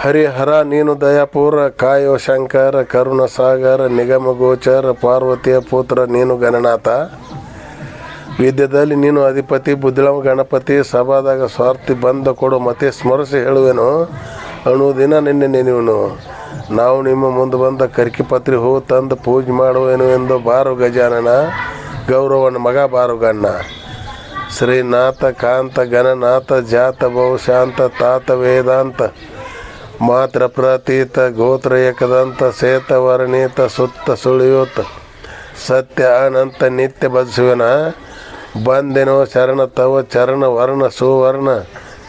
ಹರಿಹರ ನೀನು ದಯಾಪೂರ ಕಾಯೋ ಶಂಕರ ಕರುಣ ಸಾಗರ ನಿಗಮ ಗೋಚರ ಪಾರ್ವತಿಯ ಪುತ್ರ ನೀನು ಗಣನಾಥ. ವಿದ್ಯೆಯಲ್ಲಿ ನೀನು ಅಧಿಪತಿ ಬುದ್ಧಿಳವ ಗಣಪತಿ. ಸಭಾದಾಗ ಸ್ವಾರ್ಥಿ ಬಂದ ಕೊಡು ಮತೆ ಸ್ಮರಿಸಿ ಹೇಳುವೆನು ಅಣುದಿನ ನಿನ್ನೆ ನೆನೆಯುವನು. ನಾವು ನಿಮ್ಮ ಮುಂದೆ ಬಂದ ಕರ್ಕಿಪತ್ರಿ ಹೂ ತಂದು ಪೂಜೆ ಮಾಡುವೆನು ಎಂದು ಬಾರು ಗಜಾನನ ಗೌರವನ ಮಗ ಬಾರು ಗಣ್ಣ. ಶ್ರೀನಾಥ ಕಾಂತ ಗಣನಾಥ ಜಾತ ಬಹುಶಾಂತ ತಾತ ವೇದಾಂತ ಮಾತ್ರ ಪ್ರತೀತ ಗೋತ್ರ ಏಕದಂತ ಸೇತ ವರ್ಣೀತ ಸುತ್ತ ಸುಳಿಯೂತ ಸತ್ಯ ಅನಂತ ನಿತ್ಯ ಬದಿಸುವೆನ. ಬಂದೆನೋ ಶರಣ ತವ ಚರಣ ವರ್ಣ ಸುವರ್ಣ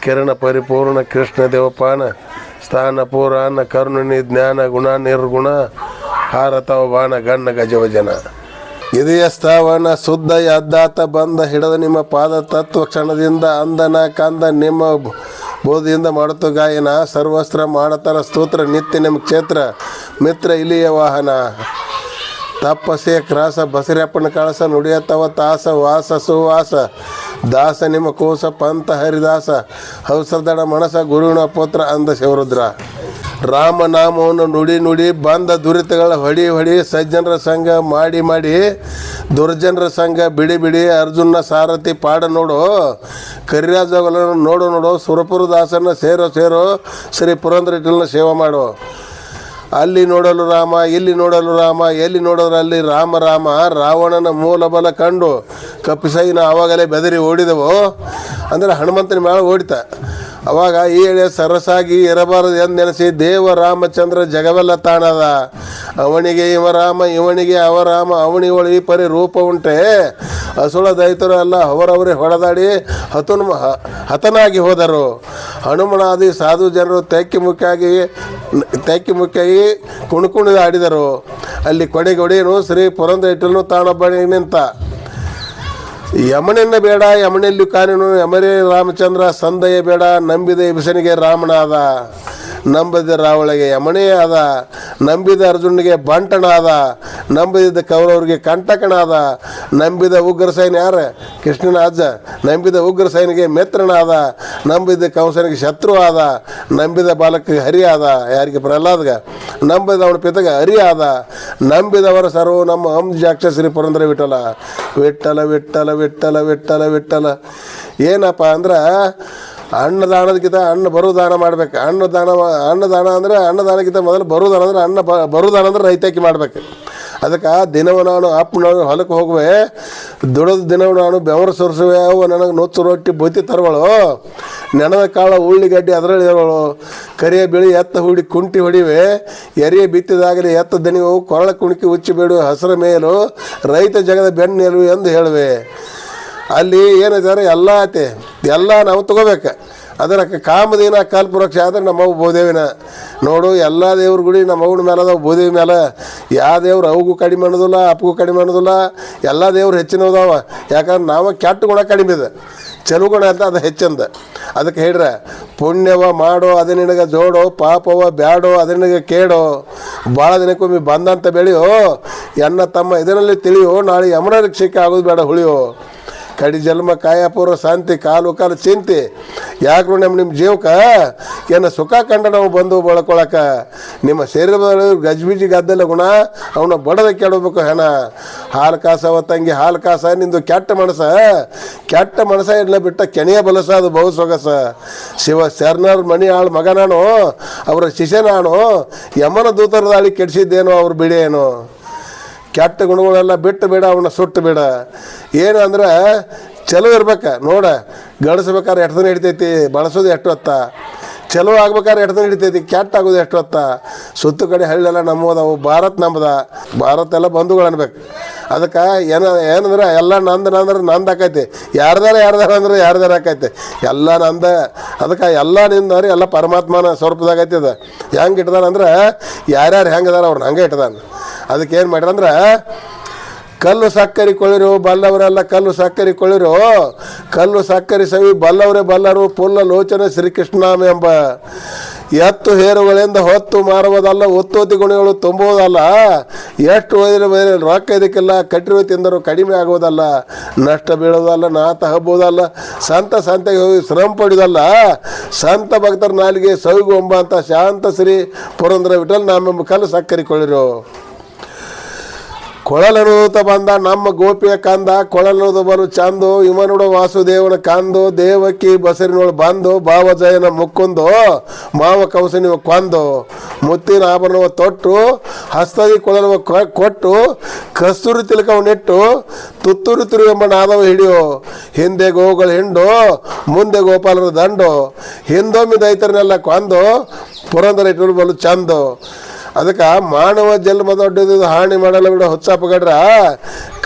ಕಿರಣ ಪರಿಪೂರ್ಣ ಕೃಷ್ಣ ದೇವಪಾನ ಸ್ಥಾನ ಪುರಾಣ ಕರುಣಿ ಜ್ಞಾನ ಗುಣ ನಿರ್ಗುಣ ಹಾರತವ ಬಾಣ ಗಣ್ಣ ಗಜವಜನ. ಇದೆಯ ಸ್ಥಾವನ ಶುದ್ಧ ಅದ್ದಾತ ಬಂದ ಹಿಡಿದ ನಿಮ್ಮ ಪಾದ ತತ್ವ ಕ್ಷಣದಿಂದ ಅಂದನ ಕಂದ ನಿಮ್ಮ ಬೋಧಿಯಿಂದ ಮಾಡುತ್ತ ಗಾಯನ ಸರ್ವಸ್ತ್ರ ಮಾಡತರ ಸ್ತೋತ್ರ ನಿತ್ಯ ನಿಮ್ಮ ಕ್ಷೇತ್ರ ಮಿತ್ರ ಇಲಿಯ ವಾಹನ. ತಪ್ಪಸೆ ಕ್ರಾಸ ಬಸರಪ್ಪನ ಕಳಸ ನುಡಿಯತ್ತವ ತಾಸ ವಾಸ ಸುವಾಸ ದಾಸ ನಿಮ್ಮ ಕೋಸ ಪಂಥ ಹರಿದಾಸ ಹೌಸದಡ ಮನಸ ಗುರುವಿನ ಪುತ್ರ ಅಂದ ಶಿವರುದ್ರ. ರಾಮನಾಮವನ್ನು ನುಡಿ ನುಡಿ ಬಂದ ದುರಿತಗಳ ಹೊಡಿ ಹೊಡಿ ಸಜ್ಜನರ ಸಂಘ ಮಾಡಿ ಮಾಡಿ ದುರ್ಜನರ ಸಂಘ ಬಿಡಿ ಬಿಡಿ ಅರ್ಜುನ ಸಾರಥಿ ಪಾಡ ನೋಡು ಕರಿರಾಜಗಳನ್ನು ನೋಡು ನೋಡು ಸುರಪುರ ದಾಸನ ಸೇರೋ ಸೇರೋ ಶ್ರೀ ಪುರಂದರ ವಿಠಲನ ಸೇವೆ ಮಾಡು. ಅಲ್ಲಿ ನೋಡಲು ರಾಮ ಇಲ್ಲಿ ನೋಡಲು ರಾಮ ಎಲ್ಲಿ ನೋಡೋದ್ರಲ್ಲಿ ರಾಮ ರಾಮ ರಾವಣನ ಮೂಲ ಬಲ ಕಂಡು ಕಪ್ಪಿಸೈನ ಆವಾಗಲೇ ಬೆದರಿ ಓಡಿದವು ಅಂದರೆ ಹನುಮಂತನ ಮೇಳ ಓಡಿತ. ಅವಾಗ ಈ ಎಳೆ ಸರಸಾಗಿ ಇರಬಾರದು ಎಂದು ನೆನೆಸಿ ದೇವ ರಾಮಚಂದ್ರ ಜಗವೆಲ್ಲ ತಾಣದ. ಅವನಿಗೆ ಇವ ರಾಮ ಇವನಿಗೆ ಅವ ರಾಮ ಅವನಿಗಳು ಈ ಪರಿ ರೂಪ ಉಂಟೆ ಹಸುಳ ದೈತರು ಎಲ್ಲ ಅವರವರೇ ಹೊಡೆದಾಡಿ ಹತನಾಗಿ ಹೋದರು. ಹನುಮನಾದಿ ಸಾಧು ಜನರು ತೆಕ್ಕಿ ಮುಖ್ಯಾಗಿ ಕುಣಿದು ಆಡಿದರು. ಅಲ್ಲಿ ಕೊಡೆಗೊಡೆಯನು ಶ್ರೀ ಪುರಂದರ ವಿಠಲನು ತಾನೊಬ್ಬನೇ ನಿಂತ. ಯಮನೆನ್ನ ಬೇಡ ಯಮನೆಲ್ಲಿ ಕಾನೂನು ಯಮರೇ ರಾಮಚಂದ್ರ ಸಂದಯ ಬೇಡ ನಂಬಿದ ಇಬಸನಿಗೆ ರಾಮನಾದ ನಂಬಿದ ರಾವಳಿಗೆ ಯಮನೇ ಆದ ನಂಬಿದ ಅರ್ಜುನಿಗೆ ಬಂಟನಾದ ನಂಬಿದ ಕೌರವರಿಗೆ ಕಂಟಕನಾದ ನಂಬಿದ ಉಗ್ರ ಸೈನ್ಯ ಯಾರು ಕೃಷ್ಣನ ಅಜ್ಜ ನಂಬಿದ ಉಗ್ರ ಸೈನಿಗೆ ಮಿತ್ರನಾದ ನಂಬಿದ ಕಂಸನಿಗೆ ಶತ್ರು ಆದ ನಂಬಿದ ಬಾಲಕಿಗೆ ಹರಿ ಆದ ಯಾರಿಗೆ ಪ್ರಹ್ಲಾದ್ಗ ನಂಬಿದ ಅವನ ಪಿತಗ ಹರಿ ಆದ ನಂಬಿದವರ ಸರ್ವ ನಮ್ಮ ಅಂಜಾಕ್ಷ ಶ್ರೀ ಪುರಂದರ ವಿಠಲ ವಿಠಲ ವಿಠಲ ವಿಠಲ ವಿಠಲ ವಿಠಲ. ಏನಪ್ಪ ಅಂದ್ರೆ ಅನ್ನದಾನದಕ್ಕಿಂತ ಅನ್ನ ಬರುದಾನ ಮಾಡ್ಬೇಕು. ಅನ್ನದಾನ ಅಂದರೆ ಅನ್ನದಾನಕ್ಕಿಂತ ಮೊದಲು ಬರುದಾನ ಅಂದ್ರೆ ಬರುದಾನ ಅಂದ್ರೆ ರೈತಾಕಿ ಮಾಡ್ಬೇಕು. ಅದಕ್ಕೆ ದಿನವೂ ನಾನು ನಾನು ಹೊಲಕ್ಕೆ ಹೋಗುವೆ ದುಡದ ದಿನವೂ ನಾನು ಬೆವರು ಸುರಿಸುವೆ ಅವು ನನಗೆ ನುಚ್ಚು ರೊಟ್ಟಿ ಬುತ್ತಿ ತರುವಳು ನೆನದ ಕಾಳ ಉಳ್ಳಿಗಡ್ಡಿ ಅದರಲ್ಲಿ ಇರೋಳು ಕರಿಯ ಬಿಳಿ ಎತ್ತ ಹುಡಿ ಕುಂಟಿ ಹೊಡಿವೆ ಎರಿಯ ಬಿತ್ತಿದಾಗಲಿ ಎತ್ತ ದಣಿವು ಕೊರಳ ಕುಣಿಕಿ ಉಚ್ಚಿ ಬೇಡು ಹಸಿರ ಮೇಲು ರೈತ ಜಗದ ಬೆನ್ನೆಲು ಎಂದು ಹೇಳುವೆ. ಅಲ್ಲಿ ಏನಿದ್ದಾರೆ ಎಲ್ಲ ಐತೆ ಎಲ್ಲ ನಾವು ತಗೋಬೇಕು. ಅದರ ಕಾಮದೇನ ಕಾಲ್ಪುರಕ್ಷ ಆದರೆ ನಮ್ಮವು ಬೋದೇವಿನ ನೋಡು ಎಲ್ಲ ದೇವ್ರ ಗುಡಿ ನಮ್ಮ ಅವ್ನ ಮೇಲೆ ಅದಾವ ಬೋದೇವಿ ಮೇಲೆ. ಯಾವ ದೇವ್ರು ಅವಗೂ ಕಡಿಮೆ ಅನ್ನೋದಿಲ್ಲ ಅಪ್ಪಗೂ ಕಡಿಮೆ ಅನ್ನೋದಿಲ್ಲ ಎಲ್ಲ ದೇವ್ರು ಹೆಚ್ಚಿನದಾವ. ಯಾಕಂದ್ರೆ ನಾವು ಕೆಟ್ಟ ಗುಣ ಕಡಿಮೆ ಇದೆ ಚಲೋ ಗುಣ ಅಂತ ಅದು ಹೆಚ್ಚಂದ. ಅದಕ್ಕೆ ಹೇಳ್ರೆ ಪುಣ್ಯವ ಮಾಡೋ ಅದು ನಿನಗೆ ಜೋಡೋ ಪಾಪವ ಬ್ಯಾಡೋ ಅದು ನಿನಗೆ ಕೇಳೋ ಭಾಳ ದಿನಕ್ಕೊಮ್ಮೆ ಬಂದಂತ ಬೆಳೆಯೋ ಎನ್ನ ತಮ್ಮ ಇದರಲ್ಲಿ ತಿಳಿಯೋ ನಾಳೆ ಯಮನ ಶಿಕ್ಷೆ ಆಗೋದು ಬೇಡ ಹುಳಿಯೋ. ಕಡಿ ಜನ್ಮ ಕಾಯಪೂರ್ವ ಶಾಂತಿ ಕಾಲು ಚಿಂತೆ ಯಾಕೆ ನಿಮ್ಮ ಜೀವಕ್ಕೆ ಏನು ಸುಖ ಕಂಡ ನಾವು ಬಂದು ಬಳಕೊಳಕ ನಿಮ್ಮ ಶರೀರದಲ್ಲಿ ಗಜ್ಬೀಜಿ ಗದ್ದೆಲ್ಲ ಗುಣ ಅವನ್ನ ಬಡದ ಕೆಡಬೇಕು ಹೆಣ. ಹಾಲು ಕಾಸವ ತಂಗಿ ಹಾಲು ಕಾಸ ನಿಂದು ಕೆಟ್ಟ ಮನಸ ಎಲ್ಲ ಬಿಟ್ಟ ಕೆನೆಯ ಬಲಸ ಅದು ಬಹು ಸೊಗಸ. ಶಿವ ಶರಣರ್ ಮಣಿ ಆಳು ಮಗ ನಾನು ಅವರ ಶಿಷ್ಯ ನಾನು ಯಮನ ದೂತರ ದಾಳಿ ಕೆಡಿಸಿದ್ದೇನೋ ಅವ್ರು ಬಿಡೇನು. ಕೆಟ್ಟ ಗುಣಗಳೆಲ್ಲ ಬಿಟ್ಟು ಬೇಡ ಅವನ್ನ ಸುಟ್ಟು ಬೇಡ. ಏನು ಅಂದ್ರೆ ಚಲೋ ಇರ್ಬೇಕು ನೋಡ ಗಳಿಸ್ಬೇಕಾದ್ರೆ ಎಷ್ಟು ದಿನ ಹಿಡಿತೈತಿ ಬಳಸೋದು ಎಷ್ಟು ಹೊತ್ತ ಚಲೋ ಆಗ್ಬೇಕಾದ್ರೆ ಎಷ್ಟು ದಿನ ಹಿಡಿತೈತಿ ಕೆಟ್ಟ ಆಗೋದು ಎಷ್ಟು ಹೊತ್ತ. ಸುತ್ತು ಕಡೆ ಹಳ್ಳೆಲ್ಲ ನಮ್ಮದವು ಭಾರತ್ ನಮ್ಮದ ಭಾರತ ಎಲ್ಲ ಬಂಧುಗಳು ಅನ್ಬೇಕು. ಅದಕ್ಕೆ ಏನಂದ್ರೆ ಎಲ್ಲ ನಂದು ಆಕೈತಿ ಯಾರ್ದಾರ ಅಂದ್ರೆ ಯಾರ್ದಾರ ಆಕೈತಿ ಎಲ್ಲ ನಂದ. ಅದಕ್ಕೆ ಎಲ್ಲ ನಿಂದ್ರೆ ಎಲ್ಲ ಪರಮಾತ್ಮನ ಸ್ವರೂಪದಾಗ ಐತಿ. ಅದು ಹೆಂಗೆ ಇಟ್ದಾನ ಅಂದ್ರೆ ಯಾರ್ಯಾರು ಹೆಂಗದಾರ ಅವ್ರನ್ನ ಹಂಗೆ ಇಟ್ದಾನ. ಅದಕ್ಕೆ ಏನು ಮಾಡ್ಯಾರಂದ್ರೆ ಕಲ್ಲು ಸಕ್ಕರೆ ಕೊಳ್ಳಿರು ಬಲ್ಲವರೆಲ್ಲ ಕಲ್ಲು ಸಕ್ಕರೆ ಕೊಳ್ಳಿರು ಕಲ್ಲು ಸಕ್ಕರೆ ಸವಿ ಬಲ್ಲವರೇ ಬಲ್ಲರು ಪುಲ್ಲ ಲೋಚನ ಶ್ರೀಕೃಷ್ಣಾಮ ಎಂಬ. ಎತ್ತು ಹೇರುಗಳಿಂದ ಹೊತ್ತು ಮಾರುವುದಲ್ಲ, ಉತ್ತೋತಿ ಗುಣಗಳು ತುಂಬುವುದಲ್ಲ. ಎಷ್ಟು ಓದಿನ ಮೇಲೆ ರೊಕ್ಕ ಇದಕ್ಕೆಲ್ಲ ಕಟ್ಟಿರುವ ತಿಂದರು ಕಡಿಮೆ ಆಗುವುದಲ್ಲ, ನಷ್ಟ ಬೀಳುವುದಲ್ಲ, ನಾತ ಹಬ್ಬುವುದಲ್ಲ, ಸಂತೆಗೆ ಹೋಗಿ ಶ್ರಮ ಪಡೆಯುವುದಲ್ಲ. ಸಂತ ಭಕ್ತರ ನಾಲಿಗೆ ಸವಿಗು ಎಂಬಂತ ಶಾಂತ ಶ್ರೀ ಪುರಂದರ ವಿಠಲ ನಾಮೆಂಬ ಕಲ್ಲು ಸಕ್ಕರಿಕೊಳ್ಳಿರು. ಕೊಳಲನುತ ಬಂದ ನಮ್ಮ ಗೋಪಿಯ ಕಂದ, ಕೊಳಲನುದು ಬಲು ಚಂದು ಇವನುಡ ವಾಸುದೇವನ ಕಾಂದು, ದೇವಕಿ ಬಸರಿನೊಳು ಬಂದು ಭಾವಜಯನ ಮುಕ್ಕೊಂದು ಮಾವ ಕಂಸನಿವ ಕೊಂದು, ಮುತ್ತಿನ ಆಭರಣವ ತೊಟ್ಟು ಹಸ್ತದಿ ಕೊಳಲವ ಕೊಟ್ಟು, ಕಸ್ತೂರಿ ತಿಲಕವನ್ನಿಟ್ಟು ತುತ್ತೂರಿ ತುರು ಎಂಬ ನಾದವ ಹಿಡಿಯೋ, ಹಿಂದೆ ಗೋವುಗಳು ಹಿಂಡು ಮುಂದೆ ಗೋಪಾಲರ ದಂಡು, ಹಿಂದೊಮ್ಮೆ ದೈತರನ್ನೆಲ್ಲ ಕೊಂದು ಪುರಂದರ ಇಟ್ಟರು ಬಲು ಚಂದು. ಅದಕ್ಕೆ ಮಾನವ ಜನ್ಮ ದೊಡ್ಡದು ಹಾನಿ ಮಾಡಲ್ಲ ಬಿಡ ಹುಚ್ಚಪ್ಪಗಡ್ರ.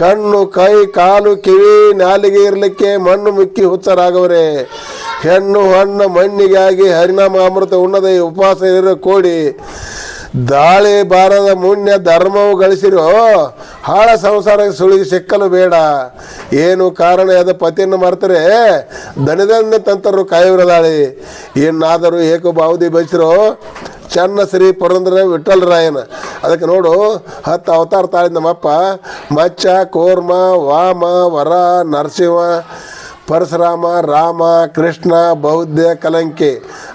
ಕಣ್ಣು ಕೈ ಕಾಲು ಕಿವಿ ನಾಲಿಗೆ ಇರಲಿಕ್ಕೆ ಮಣ್ಣು ಮುಕ್ಕಿ ಹುಚ್ಚರಾಗವ್ರೆ. ಹೆಣ್ಣು ಹಣ್ಣು ಮಣ್ಣಿಗಾಗಿ ಹರಿನಾಮ ಅಮೃತ ಉಣ್ಣದೆ ಉಪವಾಸ ಇರೋ ಕೋಡಿ, ದಾಳಿ ಬಾರದ ಮುಣ್ಯ ಧರ್ಮವು ಗಳಿಸಿರೋ, ಹಾಳ ಸಂಸಾರಕ್ಕೆ ಸುಳಿಗೆ ಸಿಕ್ಕಲು ಬೇಡ. ಏನು ಕಾರಣ ಅದ ಪತಿಯನ್ನು ಮರ್ತರೆ ದಣಿದಂದೆ ತಂತರು ಕಾಯುವುದಾಳಿ. ಇನ್ನಾದರೂ ಏಕೋ ಬಾವುದಿ ಬಯಸಿರೋ ಚನ್ನ ಶ್ರೀ ಪುರಂದರ ವಿಠಲರಾಯನ. ಅದಕ್ಕೆ ನೋಡು 10 ಅವತಾರ ತಾಳಿದ ನಮ್ಮಪ್ಪ. ಮಚ್ಚ, ಕೂರ್ಮ, ವಾಮ, ವರ, ನರಸಿಂಹ, ಪರಶುರಾಮ, ರಾಮ, ಕೃಷ್ಣ, ಬೌದ್ಧ, ಕಲಂಕಿ.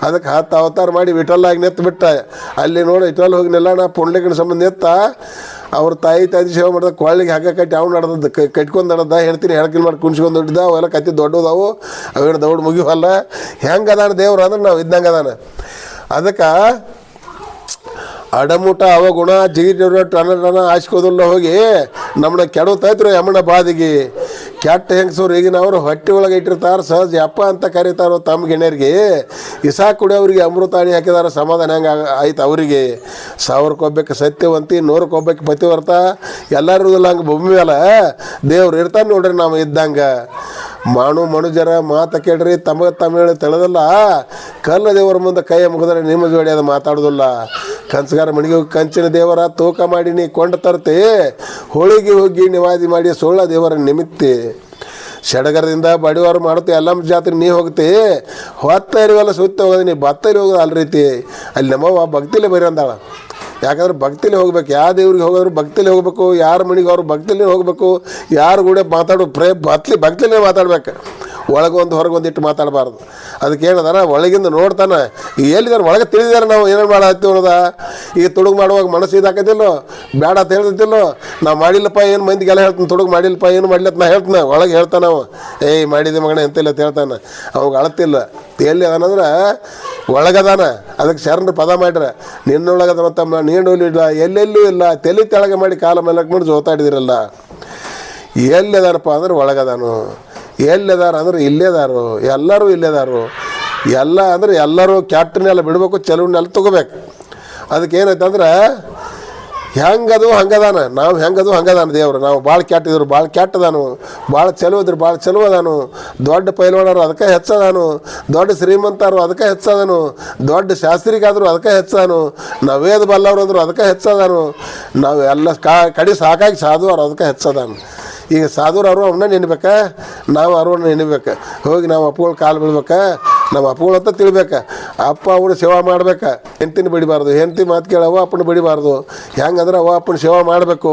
ಅದಕ್ಕೆ 10 ಅವತಾರ ಮಾಡಿ ವಿಠಲಾಗಿ ನೆತ್ತು ಬಿಟ್ಟ. ಅಲ್ಲಿ ನೋಡಿ ವಿಠಲ್ ಹೋಗಿ ನಿಲ್ಲಣ ಪುಂಡ್ಲಿಕನ ಸಂಬಂಧ ನೆತ್ತ ಅವ್ರ ತಾಯಿ ಸೇವೆ ಮಾಡಿದ ಕೊಳ್ಳಿಗೆ ಹಗ್ಗ ಕಟ್ಟಿ ಅವ್ನು ನಡೆದ ಕಟ್ಕೊಂಡು ನಡೆದ ಹೇಳ್ತೀನಿ ಹೆಣ್ಕಿಲ್ ಮಾಡಿ ಕುಣ್ಸ್ಕೊಂಡು ದುಡ್ಡಿದ ಅವೆಲ್ಲ ಕತ್ತಿ ದೊಡ್ಡದಾವು, ಅವೇನು ದೌಡ್ ಮುಗಿವಲ್ಲ. ಹೆಂಗೆ ಅದಾನ ದೇವ್ರು ಅಂದ್ರೆ ನಾವು ಇದ್ದಂಗೆ ಅದಾನ. ಅದಕ್ಕೆ ಅಡಮುಟ ಅವಗುಣ ಜಿಗಿಟ ಟನ ಹಾಸ್ಕೋದಿಲ್ಲ ಹೋಗಿ ನಮ್ಮನ್ನ ಕೆಡತೈತ್ರು ಯಮನ ಬಾದಿಗೆ. ಕೆಟ್ಟ ಹೆಂಗಸವ್ರು ಈಗಿನವ್ರು ಹೊಟ್ಟೆ ಒಳಗೆ ಇಟ್ಟಿರ್ತಾರೆ, ಸಹಜ ಅಪ್ಪ ಅಂತ ಕರೀತಾರೋ ತಮ್ಮ ಗೆಣೆಯರಿಗೆ. ಇಸಾ ಕುಡಿಯೋರಿಗೆ ಅಮೃತಾಣಿ ಹಾಕಿದಾರ, ಸಮಾಧಾನ ಹೆಂಗೆ ಆಯ್ತು ಅವರಿಗೆ. 1000 ಒಬ್ಬಕ್ಕೆ ಸತ್ಯವಂತಿ, 100 ಒಬ್ಬಕ್ಕೆ ಪತಿವರ್ತ, ಎಲ್ಲರೂ ಇರೋದಿಲ್ಲ. ಹಂಗೆ ಭೂಮಿ ಮೇಲೆ ದೇವ್ರು ಇರ್ತಾನೆ ನೋಡ್ರಿ ನಾವು ಇದ್ದಂಗೆ. ಮನುಜರ ಮಾತ ಕೇಳ್ರಿ ತಮಿಳು ತಿಳಿದಲ್ಲ, ಕಲ್ಲ ದೇವರ ಮುಂದೆ ಕೈ ಮುಗಿದ್ರೆ ನಿಮ್ಮ ಜೋಡಿ ಅದು ಮಾತಾಡೋದಿಲ್ಲ. ಕಂಚಗಾರ ಮಣಿಗೆ ಹೋಗಿ ಕಂಚಿನ ದೇವರ ತೂಕ ಮಾಡಿ ನೀ ಕೊಂಡು ತರ್ತಿ, ಹೋಳಿಗೆ ಹೋಗಿ ನಿವಾದಿ ಮಾಡಿ ಸೊಳ್ಳ ದೇವರ ನಿಮಿತ್ತಿ. ಸಡಗರದಿಂದ ಬಡಿವಾರು ಮಾಡುತ್ತೆ ಎಲ್ಲಮ್ಮ ಜಾತ್ರೆ ನೀ ಹೋಗ್ತಿ, ಹೊತ್ತ ಇರುವೆಲ್ಲ ಸುತ್ತ ಹೋಗೋದು ನೀ ಬತ್ತಲ್ಲಿ ಹೋಗೋದು ಅಲ್ಲ ರೀತಿ. ಅಲ್ಲಿ ನಮ್ಮವ್ವ ಭಕ್ತಿಲೇ ಬರೀ ಅಂದಾಳ. ಯಾಕಂದ್ರೆ ಭಕ್ತಿಲಿ ಹೋಗ್ಬೇಕು, ಯಾವ ದೇವ್ರಿಗೆ ಹೋಗೋದ್ರು ಭಕ್ತಿಲಿ ಹೋಗ್ಬೇಕು, ಯಾರ ಮನೆಗೆ ಅವ್ರು ಭಕ್ತಿಲಿ ಹೋಗ್ಬೇಕು, ಯಾರು ಕೂಡ ಮಾತಾಡೋ ಭಕ್ತಿಲೇ ಮಾತಾಡ್ಬೇಕು. ಒಳಗೊಂದು ಹೊರಗೊಂದಿಟ್ಟು ಮಾತಾಡಬಾರ್ದು. ಅದಕ್ಕೇನದಾರ ಒಳಗಿಂದ ನೋಡ್ತಾನೆ ಎಲ್ಲಿದಾರೆ ಒಳಗೆ ತಿಳಿದಾರೆ ನಾವು ಏನೇನು ಮಾಡತ್ತೀವಿ ಅನ್ನೋದ. ಈಗ ತುಡುಗು ಮಾಡುವಾಗ ಮನಸ್ಸು ಇದಾಕತಿಲ್ಲೋ, ಬೇಡ ಅಂತ ಹೇಳ್ತಿಲ್ಲೋ. ನಾವು ಮಾಡಿಲ್ಲಪ್ಪ ಏನು ಮಂದಿಗೆಲ್ಲ ಹೇಳ್ತಾನೆ, ತುಡುಗು ಮಾಡಿಲ್ಲಪ್ಪ ಏನು ಮಾಡ್ಲತ್ತ ನಾ ಹೇಳ್ತಾನೆ, ಒಳಗೆ ಹೇಳ್ತಾನೆ ಅವ. ಏಯ್ ಮಾಡಿದೆ ಮಗನ ಎಂತಿಲ್ಲ ಅಂತ ಹೇಳ್ತಾನೆ. ಅವಾಗ ಅಳತಿಲ್ಲ ಎಲ್ಲಿ ಅದಾನಂದ್ರೆ ಒಳಗದಾನ. ಅದಕ್ಕೆ ಶರಣರು ಪದ ಮಾಡ್ರೆ ನಿನ್ನೊಳಗದ ತಮ್ಮ ನೀನು ಇಲ್ಲ ಎಲ್ಲೆಲ್ಲೂ ಇಲ್ಲ, ತಲೆ ತೆಳಗೆ ಮಾಡಿ ಕಾಲ ಮೇಲೆ ಮಾಡಿ ಜೋತಾಡಿದಿರಲ್ಲ. ಎಲ್ಲಿದಾರಪ್ಪ ಅಂದ್ರೆ ಒಳಗದಾನು, ಎಲ್ಲಿದಾರ ಅಂದ್ರೆ ಇಲ್ಲೇದಾರು, ಎಲ್ಲರೂ ಇಲ್ಲೇದಾರು. ಎಲ್ಲ ಅಂದ್ರೆ ಎಲ್ಲರೂ ಕ್ಯಾಪ್ಟನ್ನೆಲ್ಲ ಬಿಡಬೇಕು, ಚೆಲುವನ್ನೆಲ್ಲ ತೊಗೋಬೇಕು. ಅದಕ್ಕೆ ಏನಾಯ್ತಂದ್ರೆ ಹೆಂಗದು ಹಂಗದಾನ, ನಾವು ಹೆಂಗದು ಹಂಗದಾನ ದೇವ್ರು. ನಾವು ಭಾಳ ಕೆಟ್ಟಿದ್ರು ಭಾಳ ಕೆಟ್ಟದಾನು, ಭಾಳ ಚಲೋದ್ರು ಭಾಳ ಚಲೋ ಅದಾನು. ದೊಡ್ಡ ಪೈಲ್ವಾನರು ಅದಕ್ಕೆ ಹೆಚ್ಚದಾನು, ದೊಡ್ಡ ಶ್ರೀಮಂತರು ಅದಕ್ಕೆ ಹೆಚ್ಚದಾನು, ದೊಡ್ಡ ಶಾಸ್ತ್ರಿಗಾದ್ರು ಅದಕ್ಕೆ ಹೆಚ್ಚದಾನು, ನಾವು ವೇದ ಬಲ್ಲವ್ರು ಅಂದರು ಅದಕ್ಕೆ ಹೆಚ್ಚದಾನು. ನಾವು ಎಲ್ಲ ಕಡೆ ಸಾಕಾಗಿ ಸಾಧುವರು ಅದಕ್ಕೆ ಹೆಚ್ಚದಾನು. ಈಗ ಸಾಧುರು ಅವರು ಅವನ್ನ ನೆನಿಬೇಕಾ, ನಾವು ಅವ್ರನ್ನ ನೆನಿಬೇಕು. ಹೋಗಿ ನಾವು ಅಪ್ಪಗಳು ಕಾಲು ಬೀಳ್ಬೇಕಾ, ನಮ್ಮ ಅಪ್ಪಗಳು ಅಂತ ತಿಳ್ಬೇಕು. ಅಪ್ಪ ಅವನು ಸೇವಾ ಮಾಡ್ಬೇಕು, ಹೆಂಡ್ತಿನ ಬಡಿಬಾರ್ದು, ಹೆಂಡ್ತಿ ಮಾತು ಕೇಳಿ ಅವ ಅಪ್ಪನ ಬಡಿಬಾರ್ದು. ಹೆಂಗಂದ್ರೆ ಅವ ಅಪ್ಪನ ಸೇವಾ ಮಾಡಬೇಕು.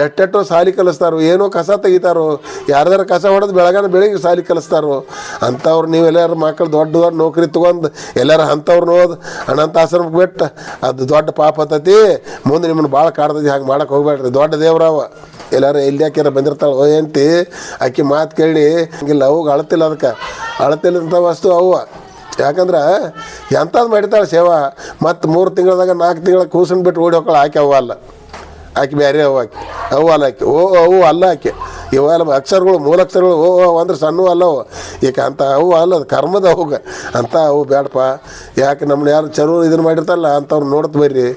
ಎಷ್ಟೆಷ್ಟೋ ಸಾಲಿ ಕಲಿಸ್ತಾರೋ, ಏನೋ ಕಸ ತೆಗಿತಾರೋ, ಯಾರ್ದಾರ ಕಸ ಹೊಡೆದು ಬೆಳಗ್ಗೆ ಸಾಲಿ ಕಲಿಸ್ತಾರೋ. ಅಂಥವ್ರು ನೀವು ಎಲ್ಲಾರು ಮಕ್ಕಳು ದೊಡ್ಡ ನೌಕರಿ ತೊಗೊಂಡು ಎಲ್ಲಾರು ಅಂಥವ್ರು ನೋದು ಅನಂತ ಆಶ್ರಮಕ್ಕೆ ಬಿಟ್ಟು ಅದು ದೊಡ್ಡ ಪಾಪ ಹತ್ತತಿ, ಮುಂದೆ ನಿಮ್ಮನ್ನು ಭಾಳ ಕಾಡ್ತೈತಿ. ಹಾಗೆ ಮಾಡಕ್ಕೆ ಹೋಗ್ಬೇಡ್ರಿ. ದೊಡ್ಡ ದೇವ್ರವ ಎಲ್ಲಾರು ಎಲ್ಲಿ ಯಾಕ್ಯಾರ ಬಂದಿರ್ತಾಳೆ ಓ ಎಂತಿ ಆಕಿ ಮಾತು ಕೇಳಿ ಹಂಗಿಲ್ಲ. ಅವಾಗ ಅಳತಿಲ್ಲ, ಅದಕ್ಕೆ ಅಳತಿಲ್ಲಂಥ ವಸ್ತು ಅವ್ವ. ಯಾಕಂದ್ರೆ ಎಂಥದ್ದು ಮಾಡಿರ್ತಾಳೆ ಸೇವಾ. ಮತ್ತು 3 ತಿಂಗಳದಾಗ 4 ತಿಂಗಳ ಕೂಸನ್ ಬಿಟ್ಟು ಓಡಿ ಹೋಗ್ಕೊಳ್ಳ ಆಕೆ ಅವ್ವ ಅಲ್ಲ, ಆಕೆ ಬೇರೆ ಅವ್ವ. ಆಕೆ ಅವ್ವ ಅಲ್ಲ, ಆಕೆ ಅವು ಅಲ್ಲ. ಆಕೆ ಇವೆಲ್ಲ ಅಕ್ಷರಗಳು ಮೂಲಕ್ಷರಗಳು ಅಂದ್ರೆ ಸಣ್ಣ ಅಲ್ಲವು. ಏಕೆ ಅಂತ ಅವು ಅಲ್ಲ, ಅದು ಕರ್ಮದ ಅವಾಗ ಅಂತ ಅವು ಬೇಡಪ್ಪ. ಯಾಕೆ ನಮ್ಮನ್ನ ಯಾರು ಚಲೋ ಇದನ್ನು ಮಾಡಿರ್ತಾರಲ್ಲ ಅಂಥವ್ರು ನೋಡ್ತು ಬರ್ರಿ.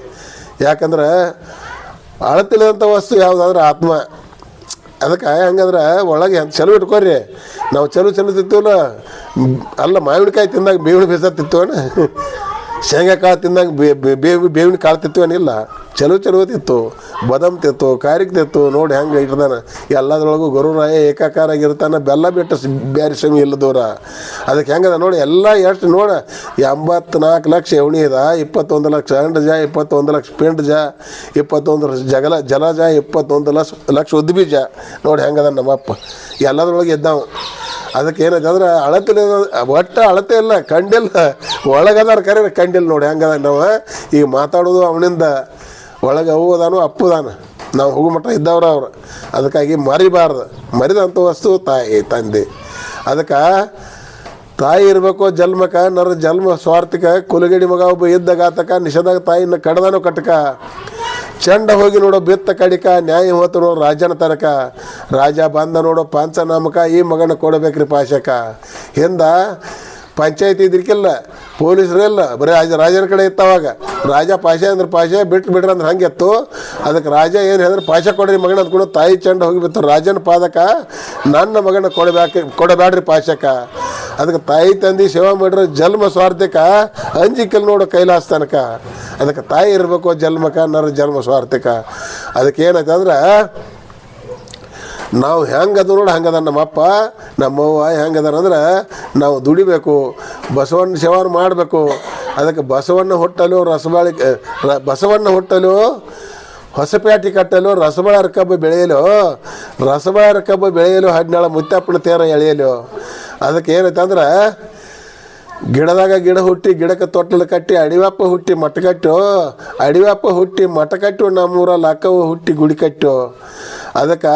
ಯಾಕಂದ್ರೆ ಅಳತಿಲ್ಲದಂಥ ವಸ್ತು ಯಾವುದಾದ್ರೆ ಆತ್ಮ. ಅದಕ್ಕೆ ಹಂಗಂದ್ರೆ ಒಳಗೆ ಚಲೋ ಇಟ್ಕೊರಿ. ನಾವು ಚಲೋ ತಿಂತೀವಲ್ಲ, ಅಲ್ಲ ಮಾವಿನಕಾಯಿ ತಿಂದಾಗ ಬೇವಿನ ಬೀಜ ತಿಂತೀವನ. ಶೇಂಗಾ ಕಾಳು ತಿಂದಂಗೆ ಬೇವಿನ ಕಾಳು ತಿಂತೀವನಿಲ್ಲ, ಚಲೋ ತಿತ್ತು, ಬದಾಮ್ ತಿತ್ತು, ಕಾರಿಕ್ ತಿತ್ತು. ನೋಡಿ ಹೆಂಗೆ ಇಟ್ದಾನ. ಎಲ್ಲದ್ರೊಳಗೂ ಗುರುರಾಯ ಏಕಾಕಾರ ಆಗಿರ್ತಾನೆ, ಬೆಲ್ಲ ಬಿಟ್ಟು ಬ್ಯಾರಿ ಸಮಿ ಇಲ್ಲ ದೂರ. ಅದಕ್ಕೆ ಹೆಂಗದ ನೋಡಿ, ಎಲ್ಲ ಎಷ್ಟು ನೋಡ, 84 ಲಕ್ಷ ಎವಣಿ ಇದ, 21 ಲಕ್ಷ ಅಂಡಜ, 21 ಲಕ್ಷ ಪಿಂಡಜ, 21 ಲಕ್ಷ ಜಲಜ, 21 ಲಕ್ಷ ಉದ್ಬೀಜ. ನೋಡಿ ಹೆಂಗದ ನಮ್ಮಪ್ಪ ಎಲ್ಲದ್ರೊಳಗೆ ಇದ್ದಾವ. ಅದಕ್ಕೆ ಏನೈತೆ ಅಂದ್ರೆ ಅಳತಿಲ್ಲ, ಒಟ್ಟು ಅಳತೆ ಇಲ್ಲ, ಕಂಡಿಲ್ಲ, ಒಳಗದಾರ ಕರೆ ಕಂಡಿಲ್ಲ. ನೋಡಿ ಹೆಂಗದ ನಾವು ಈಗ ಮಾತಾಡೋದು ಅವನಿಂದ, ಒಳಗೆ ಅವ್ವದಾನು ಅಪ್ಪುದಾನ, ನಾವು ಹೋಗೋ ಮಟ್ಟ ಇದ್ದವ್ರು ಅವ್ರು. ಅದಕ್ಕಾಗಿ ಮರಿಬಾರ್ದು, ಮರಿದಂಥ ವಸ್ತು ತಾಯಿ ತಂದೆ. ಅದಕ್ಕೆ ತಾಯಿ ಇರಬೇಕು ಜನ್ಮಕ, ನರ ಜನ್ಮ ಸ್ವಾರ್ಥಿಕ, ಕುಲಗಡಿ ಮಗ ಒಬ್ಬ ಇದ್ದಗಾತಕ, ನಿಷೇಧಾಗ ತಾಯಿನ ಕಡ್ದಾನು ಕಟಕ, ಚಂಡ ಹೋಗಿ ನೋಡೋ ಬೆತ್ತ ಕಡಿಕ, ನ್ಯಾಯ ಹೋತು ನೋಡೋ ರಾಜನ ತನಕ, ರಾಜ ಬಂದ ನೋಡೋ ಪಾಂಚನಾಮಕ, ಈ ಮಗನ ಕೊಡಬೇಕ್ರಿ ಪಾಶಕ. ಹಿಂದ ಪಂಚಾಯತಿ ಇದ್ರಿಕಿಲ್ಲ, ಪೊಲೀಸರೆಲ್ಲ ಬರೀ ರಾಜನ ಕಡೆ ಇತ್ತವಾಗ. ರಾಜ ಪಾಶ ಅಂದ್ರೆ ಪಾಶ, ಬಿಡ್ರಿ ಅಂದ್ರೆ ಹಂಗೆ ಇತ್ತು. ಅದಕ್ಕೆ ರಾಜ ಏನು ಹೇಳಿದ್ರೆ ಪಾಶ ಕೊಡ್ರಿ ಮಗನ ಅಂದ್ಕೊಂಡು ತಾಯಿ ಚಂಡ ಹೋಗಿ ಬಿತ್ತು ರಾಜನ ಪಾದಕ, ನನ್ನ ಮಗನ ಕೊಡಬೇಡ್ರಿ ಪಾಶಕ. ಅದಕ್ಕೆ ತಾಯಿ ತಂದೆ ಸೇವಾ ಮಾಡಿರೋ ಜನ್ಮ ಸ್ವಾರ್ಥಿಕ, ಅಂಜಿಕಲ್ ನೋಡೋ ಕೈಲಾಸ ತನಕ. ಅದಕ್ಕೆ ತಾಯಿ ಇರಬೇಕು ಜನ್ಮಕ, ನರ ಜನ್ಮ ಸ್ವಾರ್ಥಿಕ. ಅದಕ್ಕೆ ಏನೈತೆ ಅಂದ್ರೆ ನಾವು ಹೆಂಗದ ನೋಡಿ ಹಂಗದ ನಮ್ಮಪ್ಪ ನಮ್ಮವ್ವ ಹೆಂಗದಾರ ಅಂದ್ರೆ ನಾವು ದುಡಿಬೇಕು, ಬಸವಣ್ಣ ಸೇವಾ ಮಾಡಬೇಕು. ಅದಕ್ಕೆ ಬಸವಣ್ಣ ಹುಟ್ಟಲು ಬಸವಣ್ಣ ಹುಟ್ಟಲು ಹೊಸಪೇಟೆ ಕಟ್ಟಲು, ರಸಬಾಳ ಕಬ್ಬು ಬೆಳೆಯಲು, ರಸಬಾಳ ಕಬ್ಬು ಬೆಳೆಯಲು, 17 ಮುತ್ತಪ್ಪನ ತೇರ ಎಳೆಯಲು. ಅದಕ್ಕೆ ಏನೈತೆ ಅಂದ್ರೆ ಗಿಡದಾಗ ಗಿಡ ಹುಟ್ಟಿ ಗಿಡಕ್ಕೆ ತೊಟ್ಟಲು ಕಟ್ಟಿ, ಅಡಿವಪ್ಪ ಹುಟ್ಟಿ ಮಠ ಕಟ್ಟು, ಅಡಿವಪ್ಪ ಹುಟ್ಟಿ ಮಠ ಕಟ್ಟು, ನಮ್ಮೂರಲ್ಲಿ ಅಕ್ಕವು ಹುಟ್ಟಿ ಗುಡಿ ಕಟ್ಟು. ಅದಕ್ಕೆ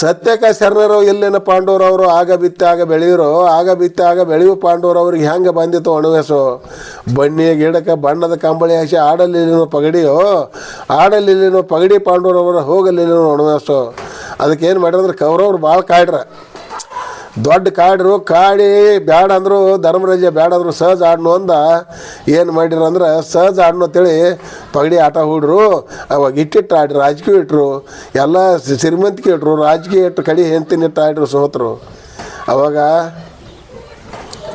ಸತ್ಯಕ ಶರಣರು ಎಲ್ಲೇನ ಪಾಂಡವರವರು, ಆಗ ಬಿತ್ತ ಆಗ ಬೆಳೆಯೋರು, ಆಗ ಬಿತ್ತ ಆಗ ಬೆಳೆಯುವ ಪಾಂಡವರವ್ರಿಗೆ ಹೆಂಗೆ ಬಂದಿತ್ತು ಒಣವೇಸು. ಬನ್ನಿ ಗಿಡಕ್ಕೆ ಬಣ್ಣದ ಕಂಬಳಿ ಹಾಸಿ, ಆಡಲಿಲ್ಲಿನೋ ಪಗಡಿಯೋ, ಆಡಲಿಲ್ಲಿನೋ ಪಗಡಿ ಪಾಂಡವರವರು, ಹೋಗಲಿಲ್ಲಿನೋ ಒಣವೇಸು. ಅದಕ್ಕೆ ಏನು ಮಾಡಿದ್ರೆ ಕೌರವ್ರು ಭಾಳ ಕಾಡ್ರ, ದೊಡ್ಡ ಕಾಡ್ರು. ಕಾಡಿ ಬ್ಯಾಡ ಅಂದರು, ಧರ್ಮರಾಜ ಬ್ಯಾಡ ಅಂದರು, ಸಹಜ ಆಡ್ನು ಅಂದ. ಏನು ಮಾಡಿರು ಅಂದ್ರೆ ಸಹಜ ಆಡ್ನು ಅಂತೇಳಿ ಪಗಡಿ ಆಟ ಹೂಡ್ರು. ಅವಾಗ ಇಟ್ಟಿಟ್ಟು ಆಡ್ರಿ, ರಾಜಕೀಯ ಇಟ್ಟರು, ಎಲ್ಲ ಶ್ರೀಮಂತಿಕೆ ಇಟ್ಟರು, ರಾಜಕೀಯ ಇಟ್ಟು ಕಡಿ ಹೆಂಡ್ತಿನಿಟ್ಟು ಆಡ್ರು, ಸೋತರು. ಅವಾಗ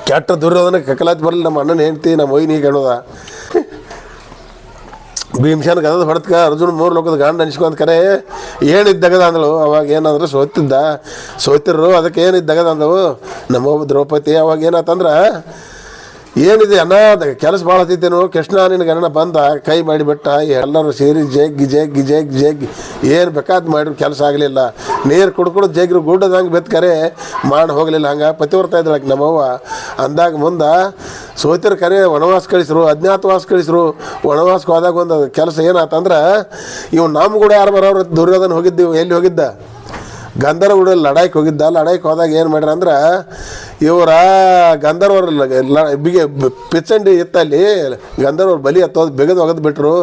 ಕೆಟ್ಟ ದುರ್ಯೋಧನ ಕಕಲಾತಿ ಬರಲಿ, ನಮ್ಮ ಅಣ್ಣನ ಹೆಂಡ್ತಿ ನಮ್ಮ ಒಯ್ನಿ ಹೇಳೋದ. ಭೀಮಸೇನ ಗದದ ಹೊಡೆದ್ಕ ಅರ್ಜುನ 3 ಲೋಕದ ಗಂಡ ಅನಿಸ್ಕೊಂತ ಕರೆ ಏನಿದ್ದಗದ ಅಂದಳು. ಅವಾಗ ಏನಂದ್ರೆ ಸೋತಿದ್ರು. ಅದಕ್ಕೆ ಏನಿದ್ದಗದ ಅಂದವು ನಮ್ಮೊಬ್ಬ ದ್ರೌಪದಿ. ಅವಾಗ ಏನಾತಂದ್ರೆ ಏನಿದೆ ಅಣ್ಣ ಕೆಲಸ ಭಾಳ ಹತ್ತಿತ್ತೇನು, ಕೃಷ್ಣ ನಿನಗೆ ಅಣ್ಣ ಬಂದ ಕೈ ಮಾಡಿಬಿಟ್ಟ, ಎಲ್ಲರೂ ಸೇರಿ ಜಗ್ಗಿ ಏನು ಬೇಕಾದ್ ಮಾಡಿದ್ರು ಕೆಲಸ ಆಗಲಿಲ್ಲ. ನೀರು ಕುಡ್ಕೊಂಡು ಜಗ್ಗಿರು ಗುಡ್ಡದಂಗೆ ಬೆತ್ಕರೆ ಮಾಡಿ ಹೋಗಲಿಲ್ಲ. ಹಂಗೆ ಪತಿವರ್ತಾ ಇದ್ದಳಕ್ಕೆ ನಮ್ಮವ್ವ ಅಂದಾಗ ಮುಂದೆ ಸೋತಿರ ಕರೆ ವನವಾಸ ಕಳಿಸ್ರು, ಅಜ್ಞಾತವಾಸ ಕಳಿಸ್ರು. ವನವಾಸಕ್ಕೆ ಹೋದಾಗ ಒಂದು ಕೆಲಸ ಏನಾತಂದ್ರೆ ಇವು ನಮ್ಮ ಕೂಡ ಯಾರು ಬರೋರು ದುರ್ಯೋಧನ ಹೋಗಿದ್ದೀವಿ. ಎಲ್ಲಿ ಹೋಗಿದ್ದ? ಗಂಧರ್ವ ಲಡಾಯ್ಗೆ ಹೋಗಿದ್ದ. ಲಡಾಯ್ಗೆ ಹೋದಾಗ ಏನು ಮಾಡ್ಯಾರ ಅಂದ್ರೆ ಇವರ ಗಂಧರ್ವರ ಪಿಚ್ಚಂಡಿ ಇತ್ತಲ್ಲಿ, ಗಂಧರ್ವ್ರ ಬಲಿ ಹತ್ತೋದು ಬಿಗದು ಒಗದು ಬಿಟ್ರು.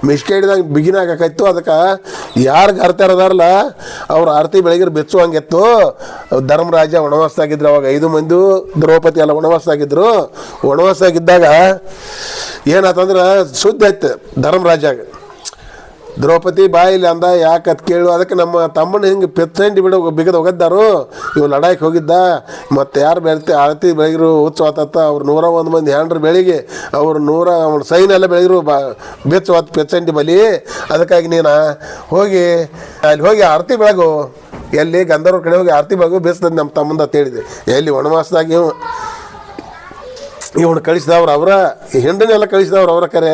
ಮಿಷ್ಕೆ ಹಿಡಿದಾಗ ಬಿಗಿನಾಗಾಕಾಯ್ತು. ಅದಕ್ಕೆ ಯಾರಿಗೆ ಅರ್ತಾರದಾರಲ್ಲ ಅವ್ರು ಆರತಿ ಬೆಳಗಿರು ಬೆಚ್ಚುವಂಗಿತ್ತು. ಧರ್ಮರಾಜ ವನವಾಸದಾಗಿದ್ರು. ಅವಾಗ 5 ಮಂದಿ ದ್ರೌಪದಿ ಎಲ್ಲ ವನವಾಸದಾಗಿದ್ರು. ವನವಾಸದಾಗಿದ್ದಾಗ ಏನಾತಂದ್ರೆ ಸುದ್ದಿ ಆಯ್ತು ಧರ್ಮರಾಜಾಗ. ದ್ರೌಪದಿ ಬಾಯಿಲಿ ಅಂದ ಯಾಕೆ ಅದು ಕೇಳು. ಅದಕ್ಕೆ ನಮ್ಮ ತಮ್ಮನ ಹಿಂಗೆ ಪೆಚ್ಚಂಡಿ ಬಿಗದ ಹೋಗಿದ್ದಾರು. ಇವು ಲಡಾಯ್ಗೆ ಹೋಗಿದ್ದ. ಮತ್ತು ಯಾರು ಆರತಿ ಬೆಳಗಿರು ಉತ್ಸವ ಆತತ್ತ. ಅವ್ರು 101 ಮಂದಿ ಹ್ಯಾಂಡ್ರು ಬೆಳಿಗ್ಗೆ ಅವ್ರು 100 ಅವ್ರ ಸೈನ್ ಎಲ್ಲ ಬೆಳಗಿರು ಬೆಚ್ಚವತ್ತು ಪೆಚ್ಚಂಡಿ ಬಲಿ. ಅದಕ್ಕಾಗಿ ನೀನು ಅಲ್ಲಿ ಹೋಗಿ ಆರತಿ ಬೆಳಗು, ಎಲ್ಲಿ ಗಂಧರ್ವ್ರ ಕಡೆ ಹೋಗಿ ಆರತಿ ಬೆಳಗು ಬೇಸ್ತದೆ ನಮ್ಮ ತಮ್ಮಂದ ಅಂತ ಹೇಳಿದೆ. ಎಲ್ಲಿ ವನವಾಸದಾಗ ಇವನು ಕಳಿಸಿದವ್ರು ಅವರ ಹೆಂಡನೆಲ್ಲ ಕಳಿಸಿದವ್ರು ಅವರ ಕರೆ.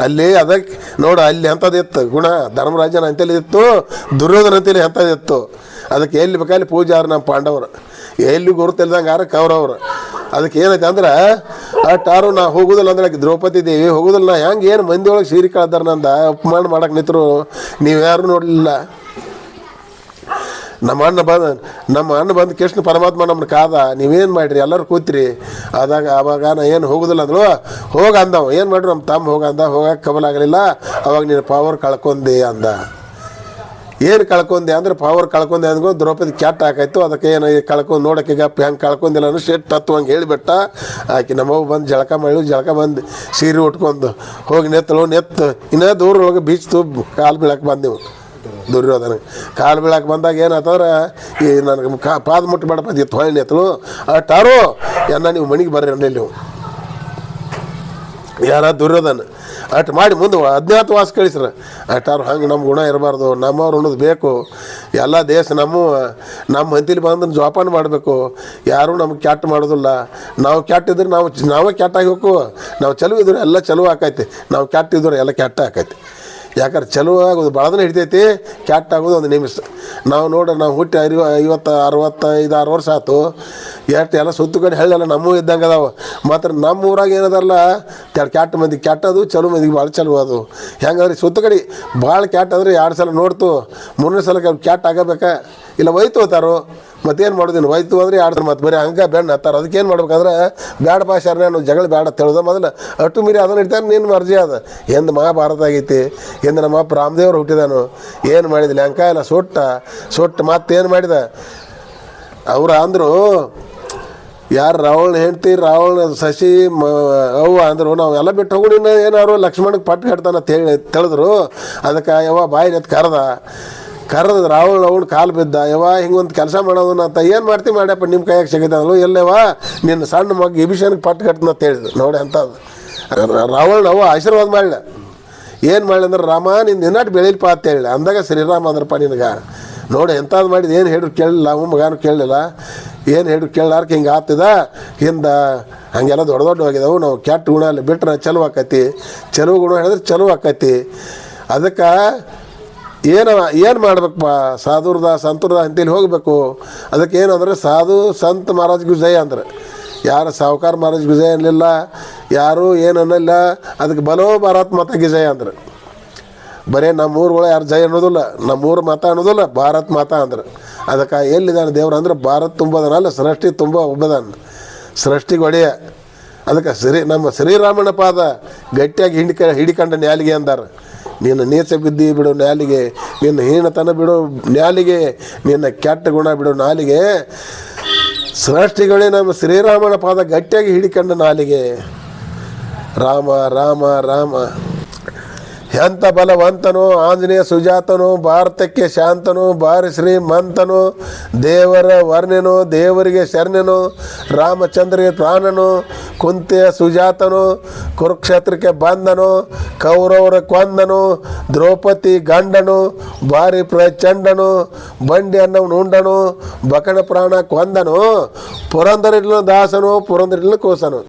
ಅಲ್ಲಿ ಅದಕ್ಕೆ ನೋಡು ಅಲ್ಲಿ ಅಂಥದ್ದಿತ್ತು ಗುಣ. ಧರ್ಮರಾಜನ ಅಂತೇಳಿ ಇತ್ತು, ದುರ್ಯೋಧನ ಅಂತೇಳಿ ಅಂಥದ್ದಿತ್ತು. ಅದಕ್ಕೆ ಎಲ್ಲಿ ಬೇಕಾಲಿ ಪೂಜಾರು ನಮ್ಮ ಪಾಂಡವರು, ಎಲ್ಲಿ ಗುರುತಿಲ್ದಂಗೆ ಯಾರು ಕೌರವರು. ಅದಕ್ಕೆ ಏನೈತೆ ಅಂದ್ರೆ ಅಷ್ಟಾರು ನಾ ಹೋಗುದಿಲ್ಲ ಅಂದ್ರೆ ದ್ರೌಪದಿ ದೇವಿ ಹೋಗುದಿಲ್ಲ. ನಾ ಹೆಂಗೆ ಏನು ಮಂದಿ ಒಳಗೆ ಸೀರೆ ಕಳ್ದಾರ ನಂದ ಉಪಮಾನ ಮಾಡಕ್ಕೆ ನಿಂತರು. ನೀವು ಯಾರು ನೋಡಲಿಲ್ಲ. ನಮ್ಮ ಅಣ್ಣ ಬಂದು ಕೃಷ್ಣ ಪರಮಾತ್ಮ ನಮ್ಮನ್ನ ಕಾದ. ನೀವೇನು ಮಾಡಿರಿ ಎಲ್ಲರೂ ಕೂತ್ರಿ. ಆವಾಗ ನಾ ಏನು ಹೋಗುದಿಲ್ಲ ಅಂದಳು. ಹೋಗ ಅಂದವ. ಏನು ಮಾಡ್ರಿ ನಮ್ಮ ತಮ್ಮ ಹೋಗಂದ. ಹೋಗಕ್ಕೆ ಕಬಲಾಗಲಿಲ್ಲ. ಅವಾಗ ನೀನು ಪವರ್ ಕಳ್ಕೊಂಡೆ ಅಂದ. ಏನು ಕಳ್ಕೊಂಡೆ ಅಂದ್ರೆ ಪವರ್ ಕಳ್ಕೊಂಡೆ ಅಂದ್ಕೊ ದ್ರೌಪದಿ ಕೆಟ್ಟ ಹಾಕಾಯ್ತು. ಅದಕ್ಕೆ ಏನು ಕಳ್ಕೊಂಡು ನೋಡೋಕೆ ಗಪ್ಪ ಹೆಂಗೆ ಕಳ್ಕೊಂಡಿಲ್ಲ ಅನ್ನೋ ಶೆಟ್ ಹತ್ತು ಹಂಗೆ ಹೇಳಿಬಿಟ್ಟ. ಆಕೆ ನಮ್ಮವು ಬಂದು ಜಳಕ ಬಂದು ಸೀರೆ ಉಟ್ಕೊಂಡು ಹೋಗಿ ನೆತ್ತು ಇನ್ನೂ ದೂರ ಒಳಗೆ ಬೀಚ್ತು. ಕಾಲು ಬೀಳಕ್ಕೆ ಬಂದೆವು. ದುರ್ಯೋಧನ ಕಾಲು ಬೀಳಕ್ಕೆ ಬಂದಾಗ ಏನಾತಂದ್ರೆ ಈ ನನಗೆ ಪಾದ ಮುಟ್ಟಬೇಡಪ್ಪ ಹೊಳ್ಳಿ ನೆತ್ತಲು ಅಷ್ಟಾರು ಎನ್ನ ನೀವು ಮನೆಗೆ ಬರ್ರಿ ಅಂದೇಳಿ ನೀವು ಯಾರ ದುರ್ಯೋಧನ ಅಟ್ ಮಾಡಿ ಮುಂದೆ ಅಜ್ಞಾತವಾಸ ಕಳಿಸ್ರ ಅಟ್ಟಾರು ಹಂಗೆ ನಮ್ಮ ಗುಣ ಇರಬಾರ್ದು, ನಮ್ಮವ್ರು ಅನ್ನೋದು ಬೇಕು, ಎಲ್ಲ ದೇಶ ನಮ್ಮ ಹಂತಿಲಿ ಬಂದು ಜೋಪಾನ ಮಾಡಬೇಕು, ಯಾರೂ ನಮ್ಗೆ ಕೆಟ್ಟ ಮಾಡೋದಿಲ್ಲ. ನಾವು ಕೆಟ್ಟಿದ್ರೆ ನಾವೇ ಕೆಟ್ಟಾಗಿ ಹೋಗು, ನಾವು ಚಲೋ ಇದ್ರೆ ಎಲ್ಲ ಚಲೋ ಆಕೈತಿ, ನಾವು ಕೆಟ್ಟಿದ್ರೆ ಎಲ್ಲ ಕೆಟ್ಟ ಆಕೈತಿ. ಯಾಕಂದ್ರೆ ಚಲೋ ಆಗೋದು ಭಾಳದನೇ ಹಿಡಿತೈತಿ, ಕೆಟ್ಟ ಆಗೋದು ಒಂದು ನಿಮಿಷ. ನಾವು ಹುಟ್ಟಿ 65-66 ವರ್ಷ ಆಯ್ತು, ಎಷ್ಟು ಎಲ್ಲ ಸುತ್ತು ಕಡೆ ಹಳ್ಳೆಲ್ಲ ನಮ್ಮೂ ಇದ್ದಂಗೆ ಅದಾವೆ. ಮಾತ್ರ ನಮ್ಮ ಊರಾಗ ಏನದಲ್ಲ ಕೆಟ್ಟ ಮಂದಿ ಕೆಟ್ಟದು, ಚಲೋ ಮಂದಿಗೆ ಭಾಳ ಚಲೋ ಅದು. ಹೆಂಗಂದ್ರೆ ಸುತ್ತ ಕಡೆ ಭಾಳ ಕೆಟ್ಟ ಅಂದ್ರೆ 2 ಸಲ ನೋಡ್ತು, 3ನೇ ಸಲಕ್ಕೆ ಅವ್ರು ಕೆಟ್ಟ ಆಗಬೇಕಾ ಇಲ್ಲ ಒಯ್ತು ಹೋತಾರೋ. ಮತ್ತೇನು ಮಾಡೋದಿಲ್ಲ, ಒಯ್ತು ಅಂದರೆ 2 ಮತ್ತೆ ಬರೀ ಹಂಗೆ ಬೆಣ್ಣು ಹತ್ತಾರ. ಅದಕ್ಕೇನು ಮಾಡ್ಬೇಕಂದ್ರೆ ಬ್ಯಾಡ ಭಾಷೆ ನಾವು ಜಗಳ ಬೇಡ ತಿಳಿದ ಮೊದಲು ಅಷ್ಟು ಮೀರಿ ಅದನ್ನು ಇಡ್ತಾರೆ. ನಿನ್ನ ಮರ್ಜಿ ಅದ ಎಂದು ಮಹಾಭಾರತ ಆಗೈತಿ, ಎಂದು ನಮ್ಮ ಅಪ್ಪ ರಾಮದೇವ್ರು ಹುಟ್ಟಿದಾನು, ಏನು ಮಾಡಿದಿಲ್ಲ ಅಂಕ ಎಲ್ಲ ಸುಟ್ಟು ಮತ್ತೇನು ಮಾಡಿದ ಅವ್ರು ಅಂದರು. ಯಾರು ರಾವಣನ ಹೆಂಡ್ತಿ ರಾವಣ ಸಸಿ ಅವ್ವ ಅಂದರು, ನಾವು ಎಲ್ಲ ಬಿಟ್ಟು ಹೋಗೋಣ ಏನಾರು ಲಕ್ಷ್ಮಣಕ್ಕೆ ಪಟ್ಟು ಕಟ್ತಾನ ತಿಳಿದ್ರು. ಅದಕ್ಕೆ ಯವ್ವ ಬಾಯಿ ನೆತ್ತು ಕರೆದ ರಾವಣ ಅವ್ನು ಕಾಲು ಬಿದ್ದ. ಹಿಂಗೊಂದು ಕೆಲಸ ಮಾಡೋದು ಅಂತ ಏನು ಮಾಡ್ತೀವಿ ಮಾಡ್ಯಪ್ಪ, ನಿಮ್ಮ ಕೈಯಾಗ ಸಿಗತ್ತಲ್ಲ ಎಲ್ಲವ ನಿನ್ನ ಸಣ್ಣ ಮಗ ವಿಭೀಷಣಕ್ಕೆ ಪಟ್ಟು ಕಟ್ತನ ಅಂತ ಹೇಳಿದ್ರು. ನೋಡಿ ಅಂಥದ್ದು ರಾವಣ ಅವ್ವ ಆಶೀರ್ವಾದ ಮಾಡಲ. ಏನು ಮಾಡಲಿ ಅಂದ್ರೆ ರಾಮ ನಿನ್ನ ನಿನ್ನಾಟ ಬೆಳಿಲ್ಪ ಅಂತ ಹೇಳಿ ಅಂದಾಗ ಶ್ರೀರಾಮ ಅಂದ್ರಪ್ಪ ನಿನಗೆ. ನೋಡಿ ಎಂಥದ್ದು ಮಾಡಿದ್ದು, ಏನು ಹೇಳಿದ್ರು ಕೇಳಲಿಲ್ಲ, ಅವ ಮಗನೂ ಕೇಳಲಿಲ್ಲ, ಏನು ಹೇಳಿದ್ರು ಕೇಳಲಾರ್ಕೆ ಹಿಂಗೆ ಆಗ್ತದ. ಹಿಂದೆ ಹಾಗೆಲ್ಲ ದೊಡ್ಡ ಹೋಗಿದಾವು. ನಾವು ಕೆಟ್ಟ ಗುಣ ಅಲ್ಲಿ ಬಿಟ್ರೆ ಚಲೋ ಆಕೈತಿ, ಚಲೋ ಗುಣ ಹೇಳಿದ್ರೆ ಚಲೋ ಆಕೈತಿ. ಅದಕ್ಕೆ ಏನು ಮಾಡ್ಬೇಕಪ್ಪ, ಸಾಧುರ್ದ ಸಂತುರ್ದ ಅಂತೇಳಿ ಹೋಗಬೇಕು. ಅದಕ್ಕೆ ಏನಂದ್ರೆ ಸಾಧು ಸಂತ ಮಹಾರಾಜ್ ಗುಜಯ ಅಂದ್ರೆ ಯಾರು ಸಾವುಕಾರ ಮಹಾರಾಜ್ ಗುಜಯ ಅನ್ನಲಿಲ್ಲ, ಯಾರೂ ಏನು ಅನ್ನಲ್ಲ. ಅದಕ್ಕೆ ಬಲೋ ಭಾರತ್ ಮಾತಾ ಗಿಜಯ ಅಂದ್ರೆ ಬರೀ ನಮ್ಮೂರುಗಳು ಯಾರು ಜಯ ಅನ್ನೋದಿಲ್ಲ, ನಮ್ಮೂರು ಮಾತಾ ಅನ್ನೋದಿಲ್ಲ, ಭಾರತ್ ಮಾತಾ ಅಂದ್ರೆ. ಅದಕ್ಕೆ ಎಲ್ಲಿದ್ದಾನೆ ದೇವ್ರು ಅಂದ್ರೆ ಭಾರತ್ ತುಂಬದನಲ್ಲ, ಸೃಷ್ಟಿ ತುಂಬ ಒಬ್ಬದಾನ, ಸೃಷ್ಟಿಗೆ ಒಡೆಯ. ಅದಕ್ಕೆ ನಮ್ಮ ಶ್ರೀರಾಮನ ಪಾದ ಗಟ್ಟಿಯಾಗಿ ಹಿಡಿಕಂಡ ನ್ಯಾಲಿಗೆ ಅಂದಾರ. ನಿನ್ನ ನೀಚ ಬಿದ್ದಿ ಬಿಡು ನ್ಯಾಲಿಗೆ, ನಿನ್ನ ಹೀನತನ ಬಿಡು ನ್ಯಾಲಿಗೆ, ನಿನ್ನ ಕೆಟ್ಟ ಗುಣ ಬಿಡು ನಾಲಿಗೆ. ಸೃಷ್ಟಿಗಳೇ ನಮ್ಮ ಶ್ರೀರಾಮನ ಪಾದ ಗಟ್ಟಿಯಾಗಿ ಹಿಡಿಕಂಡ ನಾಲಿಗೆ. ರಾಮ ರಾಮ ರಾಮ ಎಂಥ ಬಲವಂತನು ಆಂಜನೇಯ ಸುಜಾತನು, ಭಾರತಕ್ಕೆ ಶಾಂತನು, ಭಾರಿ ಶ್ರೀಮಂತನು, ದೇವರ ವರ್ಣನು, ದೇವರಿಗೆ ಶರಣನು, ರಾಮಚಂದ್ರಿಗೆ ಪ್ರಾಣನು, ಕುಂತಿಯ ಸುಜಾತನು, ಕುರುಕ್ಷೇತ್ರಕ್ಕೆ ಬಂದನು, ಕೌರವರ ಕೊಂದನು, ದ್ರೌಪದಿ ಗಂಡನು, ಭಾರಿ ಪ್ರಚಂಡನು, ಬಂಡಿ ಅನ್ನವನ್ನು ಉಂಡನು, ಬಕಣ ಪ್ರಾಣ ಕೊಂದನು, ಪುರಂದರಿನ ದಾಸನು, ಪುರಂದರಿನ ಕೋಸನು.